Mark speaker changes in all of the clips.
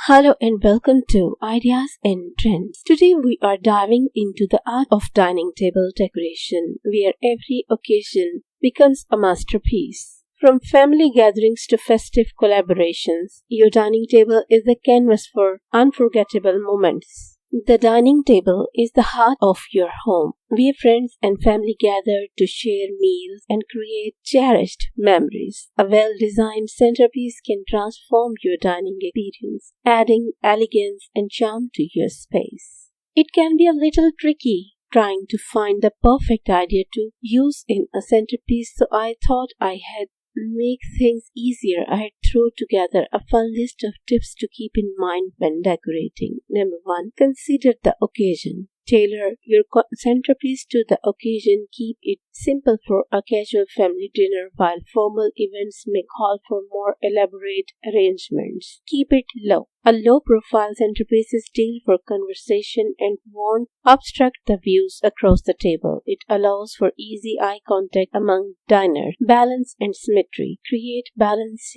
Speaker 1: Hello and welcome to Ideas and Trends. Today we are diving into the art of dining table decoration, where every occasion becomes a masterpiece. From family gatherings to festive collaborations, your dining table is the canvas for unforgettable moments. The dining table is the heart of your home, where friends and family gather to share meals and create cherished memories. A well-designed centerpiece can transform your dining experience, adding elegance and charm to your space. It can be a little tricky trying to find the perfect idea to use in a centerpiece, so I thought I had make things easier. I had thrown together a fun list of tips to keep in mind when decorating. Number 1. Consider the occasion. Tailor your centerpiece to the occasion. Keep it simple for a casual family dinner, while formal events may call for more elaborate arrangements. Keep it low. A low-profile centerpiece is ideal for conversation and won't obstruct the views across the table. It allows for easy eye contact among diners. Balance and symmetry. Create balance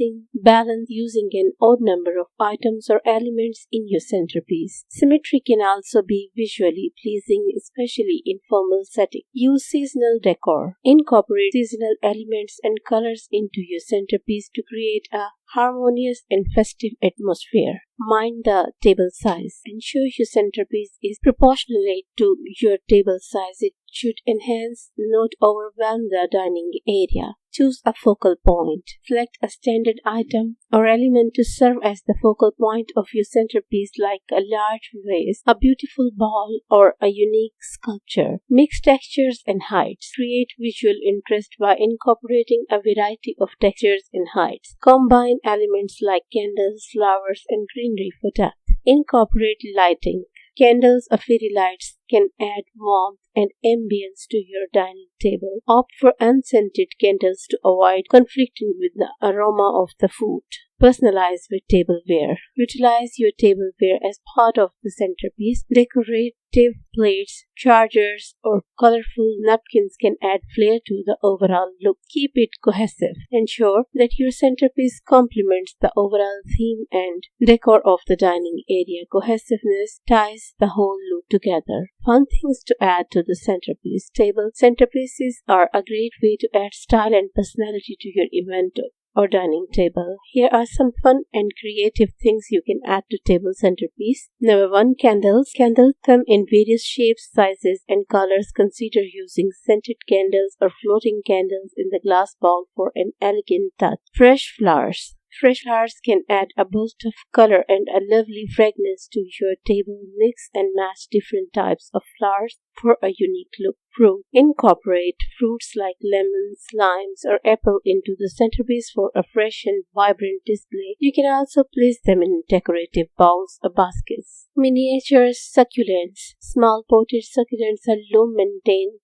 Speaker 1: using an odd number of items or elements in your centerpiece. Symmetry can also be visually pleasing, especially in formal settings. Use seasonal decor. Incorporate seasonal elements and colors into your centerpiece to create a harmonious and festive atmosphere. Mind the table size. Ensure your centerpiece is proportionate to your table size. It should enhance, not overwhelm the dining area. Choose a focal point. Select a standard item or element to serve as the focal point of your centerpiece, like a large vase, a beautiful ball, or a unique sculpture. Mix textures and heights. Create visual interest by incorporating a variety of textures and heights. Combine elements like candles, flowers, and greenery for depth. Incorporate lighting. Candles or fairy lights can add warmth and ambience to your dining table. Opt for unscented candles to avoid conflicting with the aroma of the food. Personalize with tableware. Utilize your tableware as part of the centerpiece. Decorative plates, chargers, or colorful napkins can add flair to the overall look. Keep it cohesive. Ensure that your centerpiece complements the overall theme and decor of the dining area. Cohesiveness ties the whole look together. Fun things to add to the centerpiece table. Centerpieces are a great way to add style and personality to your event or dining table. Here are some fun and creative things you can add to table centerpiece. Number 1. Candles. Candles come in various shapes, sizes, and colors. Consider using scented candles or floating candles in the glass bowl for an elegant touch. Fresh flowers. Fresh flowers can add a burst of color and a lovely fragrance to your table. Mix and match different types of flowers for a unique look. Fruit. Incorporate fruits like lemons, limes, or apple into the centerpiece for a fresh and vibrant display. You can also place them in decorative bowls or baskets. Miniature succulents. Small potted succulents are low maintenance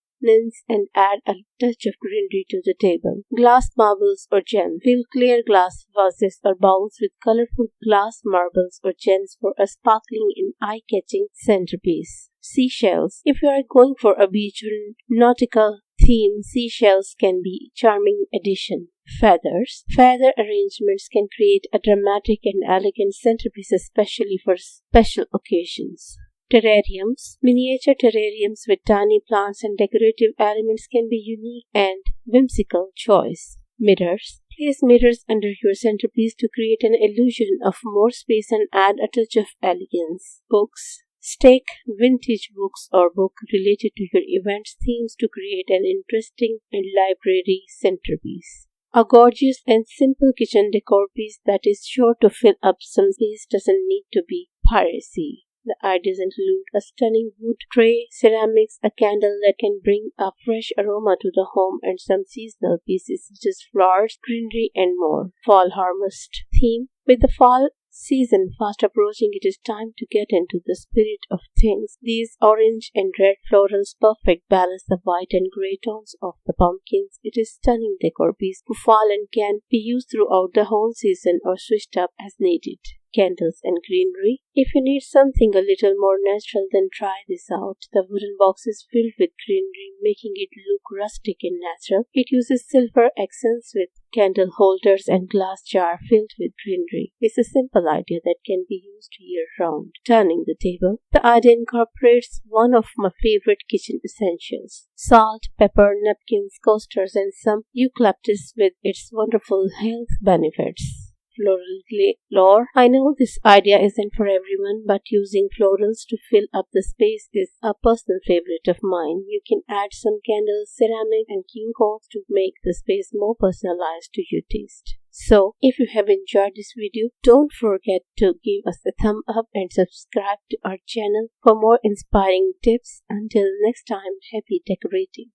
Speaker 1: and add a touch of greenery to the table. Glass marbles or gems. Fill clear glass vases or bowls with colorful glass marbles or gems for a sparkling and eye-catching centerpiece. Seashells. If you are going for a beach or nautical theme, seashells can be a charming addition. Feathers. Feather arrangements can create a dramatic and elegant centerpiece, especially for special occasions. Terrariums. Miniature terrariums with tiny plants and decorative elements can be unique and whimsical choice. Mirrors. Place mirrors under your centerpiece to create an illusion of more space and add a touch of elegance. Books. Stake vintage books or book related to your event's themes to create an interesting and library centerpiece. A gorgeous and simple kitchen decor piece that is sure to fill up some space doesn't need to be pricey. The ideas include a stunning wood tray, ceramics, a candle that can bring a fresh aroma to the home, and some seasonal pieces such as flowers, greenery, and more. Fall harvest theme. With the fall season fast approaching, it is time to get into the spirit of things. These orange and red florals perfect balance the white and gray tones of the pumpkins. It is stunning decor piece for fall and can be used throughout the whole season or switched up as needed. candles and greenery. If you need something a little more natural, then try this out. The wooden box is filled with greenery, making it look rustic and natural. It uses silver accents with candle holders and glass jar filled with greenery. It's a simple idea that can be used year-round. Turning the table. The idea incorporates one of my favorite kitchen essentials: salt, pepper, napkins, coasters, and some eucalyptus with its wonderful health benefits. Floral lore. I know this idea isn't for everyone, but using florals to fill up the space is a personal favorite of mine. You can add some candles, ceramic, and king cones to make the space more personalized to your taste. So, if you have enjoyed this video, don't forget to give us a thumb up and subscribe to our channel for more inspiring tips. Until next time, happy decorating.